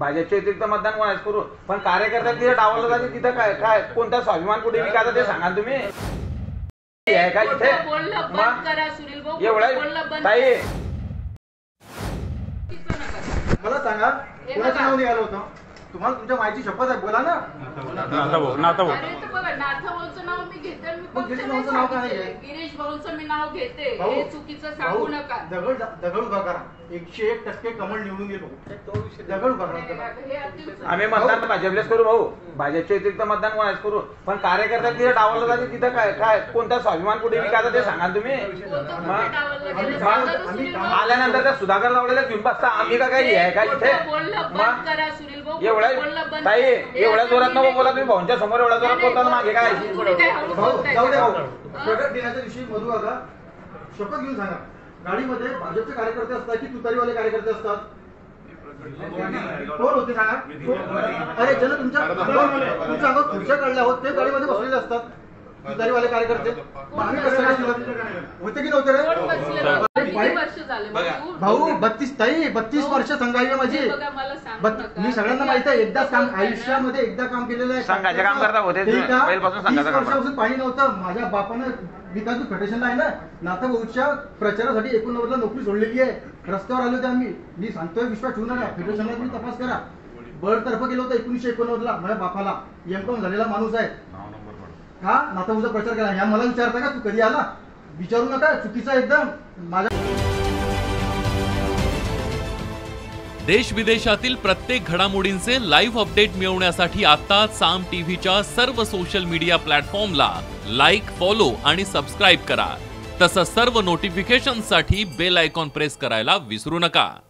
भाजपच्या व्यतिरिक्त मतदान कोणाच करू, पण कार्यकर्त्या तिथे डावलं जाते तिथं काय काय कोणता स्वाभिमान कुठे विकायचा ते सांगा तुम्ही. आहे का इथे एवढा ताई मला सांगा कोणाचं नाव निघालं होतं तुम्हाला? तुमच्या माहिती शपथ आहे, बोला ना. गिरीश नाव काय आहे? गिरीश भाऊंचं मी नाव घेते, हे चुकीचं सांगू नका. दगड उभा करा, 101% कमळ निवडून येतो. दगड उभा करा. आम्ही मतदान भाजपलेच करू भाऊ, भाजपच्या व्यतिरिक्त मतदान कोणाच करू, पण कार्यकर्त्या तिथे डावलं जाते तिथं काय काय कोणता स्वाभिमान कुठे विकायचा ते सांगा तुम्ही. आल्यानंतर त्या सुधाकर लावलेल्या घेऊन बसता आम्ही का काही आहे का इथे? एवढ्या ताई एवढ्या जोरात नको बोला तुम्ही, भाऊंच्या समोर एवढ्या जोरात बोलताना मागे काय? जाऊ द्या भाऊ, प्रगट दिनाच्या दिवशी मधू काका शपथ घेऊन सांगा, गाडीमध्ये भाजपचे कार्यकर्ते असतात की तुतारीवाले कार्यकर्ते असतात? कोण होते सांगा? अरे ज्याला तुमच्या अंगावर खुर्च्या काढल्या आहोत ते गाडीमध्ये बसलेले असतात तुतारीवाले कार्यकर्ते. आम्ही कसं होते की नव्हते रे भाऊ? 32 वर्ष संघाई माझी. मी सगळ्यांना माहित आहे, एकदाच काम आयुष्यामध्ये एकदा काम केलेलं आहे. संघाचे काम करता होते 30 वर्षापासून पाणी नव्हतं. माझ्या बापानं विकास फेडरेशनला आहे ना नाथभाऊच्या प्रचारासाठी 89 ला नोकरी सोडलेली आहे. रस्त्यावर आले होते आम्ही. मी सांगतोय विश्वास ठेवू नका, फेडरेशनला तुम्ही तपास करा. बळतर्फ गेलो होतं 1989 ला. माझ्या बापाला एमकॉम झालेला माणूस आहे. हा नाथभाऊचा प्रचार केला. ह्या मला विचारता का तू कधी आला? विचारू नका, चुकीचा एकदम. माझ्या देश विदेशातील प्रत्येक घडामोडींचे लाईव्ह अपडेट मिळवण्यासाठी आता साम टीव्हीच्या सर्व सोशल मीडिया प्लॅटफॉर्मला लाईक, फॉलो आणि सबस्क्राईब करा. तसंच सर्व नोटिफिकेशनसाठी बेल आयकॉन प्रेस करायला विसरू नका.